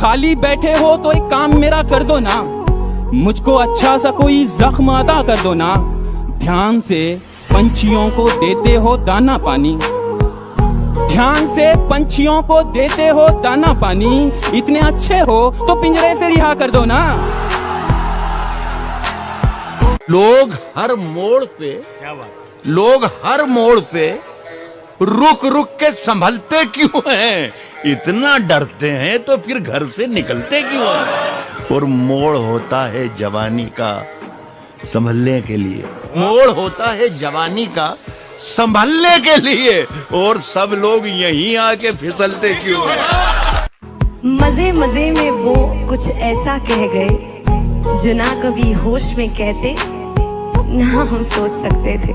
खाली बैठे हो तो एक काम मेरा कर दो ना, मुझको अच्छा सा कोई जख्म अता कर दो ना। ध्यान से पंछियों को देते हो दाना पानी, ध्यान से पंछियों को देते हो दाना पानी, इतने अच्छे हो तो पिंजरे से रिहा कर दो ना। लोग हर मोड़ पे रुक रुक के संभलते क्यों हैं? इतना डरते हैं तो फिर घर से निकलते क्यों हैं? और मोड़ होता है जवानी का संभलने के लिए, मोड़ होता है जवानी का संभलने के लिए, और सब लोग यहीं आके फिसलते क्यों हैं? मजे मजे में वो कुछ ऐसा कह गए जो ना कभी होश में कहते ना हम सोच सकते थे,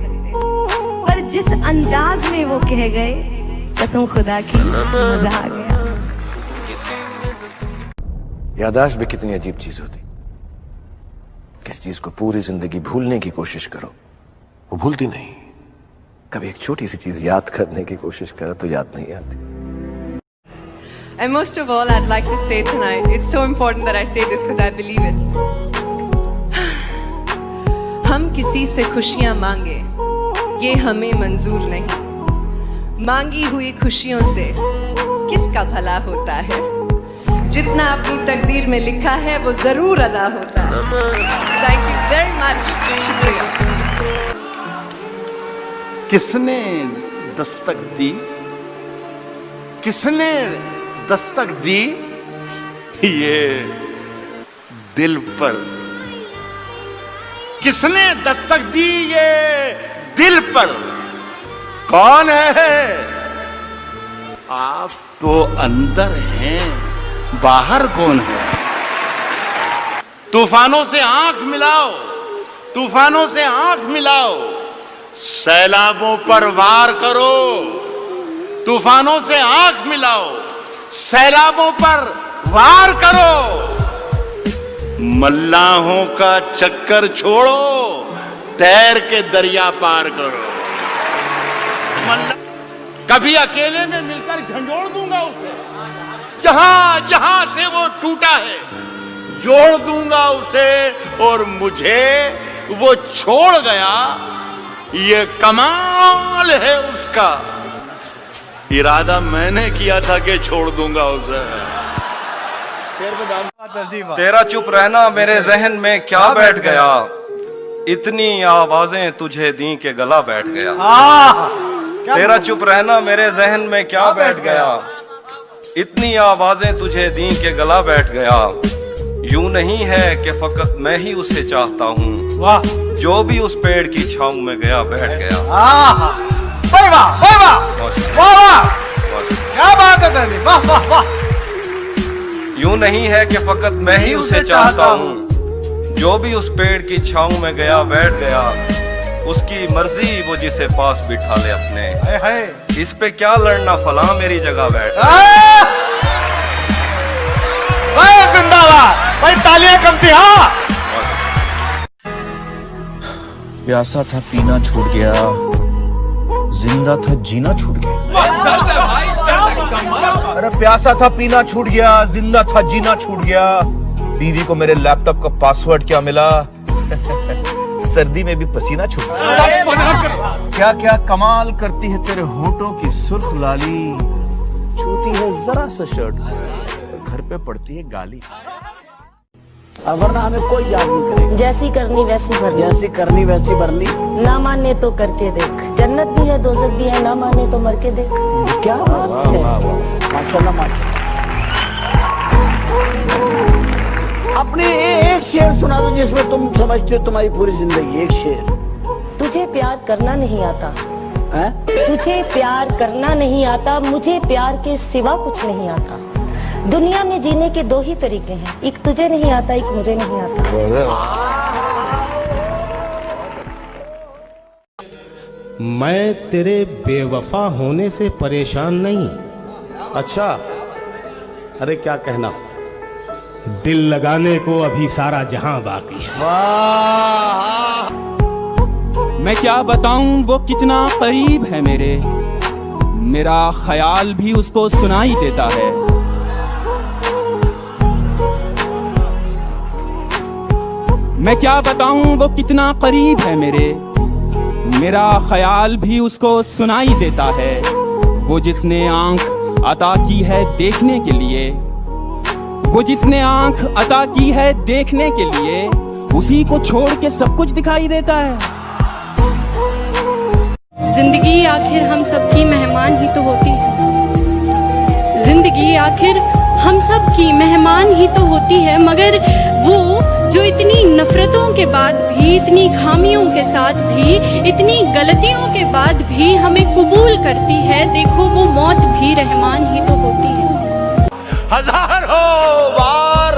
पर जिस अंदाज में वो कह गए कसम खुदा की मजा आ गया। याददाश्त भी कितनी अजीब चीज होती। किस चीज को पूरी जिंदगी भूलने की कोशिश करो वो भूलती नहीं, कभी एक छोटी सी चीज याद करने की कोशिश करो तो याद नहीं आती। And most of all, I'd like to say tonight, it's so important that I say this because I believe it. हम किसी से खुशियां मांगे ये हमें मंजूर नहीं, मांगी हुई खुशियों से किसका भला होता है, जितना अपनी तकदीर में लिखा है वो जरूर अदा होता है। थैंक यू वेरी मच, शुक्रिया। किसने दस्तक दी, किसने दस्तक दी ये दिल पर, किसने दस्तक दी ये दिल पर, कौन है? आप तो अंदर हैं, बाहर कौन है? तूफानों से आंख मिलाओ, तूफानों से आंख मिलाओ, सैलाबों पर वार करो, तूफानों से आंख मिलाओ, सैलाबों पर वार करो, मल्लाहों का चक्कर छोड़ो, तैर के दरिया पार करो। कभी अकेले में मिलकर झंझोड़ दूंगा उसे, जहां जहां से वो टूटा है जोड़ दूंगा उसे, और मुझे वो छोड़ गया ये कमाल है उसका, इरादा मैंने किया था कि छोड़ दूंगा उसे। तेरा चुप रहना मेरे जहन में क्या बैठ गया, इतनी आवाजें तुझे दी के गला बैठ गया। तेरा चुप रहना मेरे जहन में क्या बैठ गया, इतनी आवाजें तुझे दी के गला बैठ गया। यूं नहीं है कि फकत मैं ही उसे चाहता हूँ, जो भी उस पेड़ की छांव में गया बैठ गया। वाह वाह वाह वाह, क्या बात है तेरी, वाह वाह वाह। यूं नहीं है कि फकत मैं ही उसे चाहता हूँ, जो भी उस पेड़ की छांव में गया बैठ गया। उसकी मर्जी वो जिसे पास बिठा ले अपने, इस पे क्या लड़ना फला मेरी जगह बैठ। जिंदाबाद भाई, तालियां कम थी। हाँ, प्यासा था पीना छूट गया, जिंदा था जीना छूट गया। अरे प्यासा था पीना छूट गया, जिंदा था जीना छूट गया। बीवी को मेरे लैपटॉप का पासवर्ड क्या मिला, सर्दी में भी पसीना छूट गया। क्या क्या कमाल करती है तेरे होठों की सुर्ख लाली, छूती है जरा सा शर्ट घर पे पड़ती है गाली। वरना हमें कोई याद नहीं करेगा। जैसी करनी वैसी भरनी, जैसी करनी वैसी भरनी। ना माने तो करके देख, जन्नत भी है दोजख भी है, ना माने तो मर के देख। क्या बात है, माशाल्लाह माशाल्लाह। अपने एक शेर सुना दो जिसमें तुम समझते हो तुम्हारी पूरी जिंदगी। एक शेर। तुझे प्यार करना नहीं आता है? तुझे प्यार करना नहीं आता, मुझे प्यार के सिवा कुछ नहीं आता। दुनिया में जीने के दो ही तरीके हैं, एक तुझे नहीं आता, एक मुझे नहीं आता। मैं तेरे बेवफा होने से परेशान नहीं। अच्छा, अरे क्या कहना, दिल लगाने को अभी सारा जहां बाकी है। मैं क्या बताऊं वो कितना करीब है मेरे, मेरा ख्याल भी उसको सुनाई देता है। मैं क्या बताऊं वो कितना करीब है मेरा ख्याल भी उसको सुनाई देता है। वो जिसने आंख अता की है देखने के लिए, वो जिसने आंख अता की है देखने के लिए, उसी को छोड़ के सब कुछ दिखाई देता है। जिंदगी आखिर हम सबकी मेहमान ही तो होती है। जिंदगी आखिर हम सब की मेहमान ही तो होती है, मगर वो जो इतनी नफरतों के बाद भी, इतनी खामियों के साथ भी, इतनी गलतियों के बाद भी हमें कबूल करती है, देखो वो मौत भी रहमान ही तो होती है। हजारों बार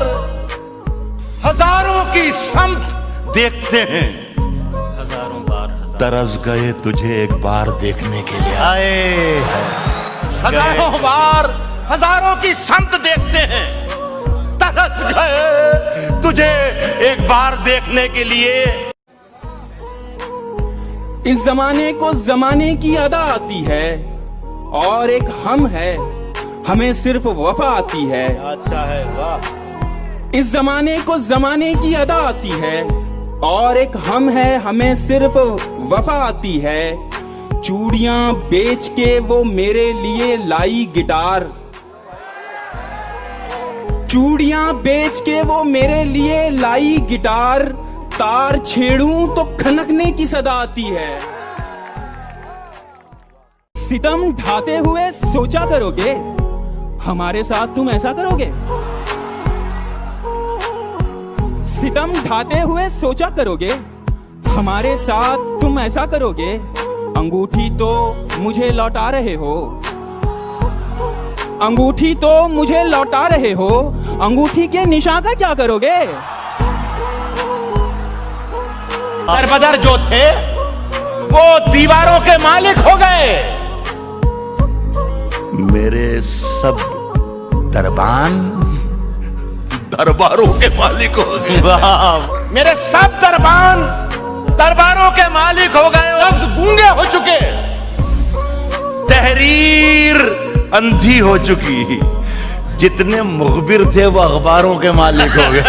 हजारों की समत देखते हैं, हजारों बार तरस गए तुझे एक बार देखने के लिए। आए हजारों बार हजारों की समत देखते हैं, तरस गए तुझे एक बार देखने के लिए। इस जमाने को जमाने की अदा आती है, और एक हम है हमें सिर्फ वफा आती है। अच्छा है, वाह। इस जमाने को जमाने की अदा आती है, और एक हम है हमें सिर्फ वफा आती है। चूड़ियां बेच के वो मेरे लिए लाई गिटार, चूड़ियां बेच के वो मेरे लिए लाई गिटार, तार छेड़ूं तो खनकने की सदा आती है। सितम ढाते हुए सोचा करोगे, हमारे साथ तुम ऐसा करोगे? सितम ढाते हुए सोचा करोगे, हमारे साथ तुम ऐसा करोगे? अंगूठी तो मुझे लौटा रहे हो, अंगूठी तो मुझे लौटा रहे हो, अंगूठी के निशान का क्या करोगे? दरबदर जो थे वो दीवारों के मालिक हो गए, मेरे सब दरबान दरबारों के मालिक हो गए। मेरे सब दरबान दरबारों के मालिक हो गए, लफ्ज गूंगे हो चुके, तहरीर अंधी हो चुकी, जितने मुखबिर थे वो अखबारों के मालिक हो गए।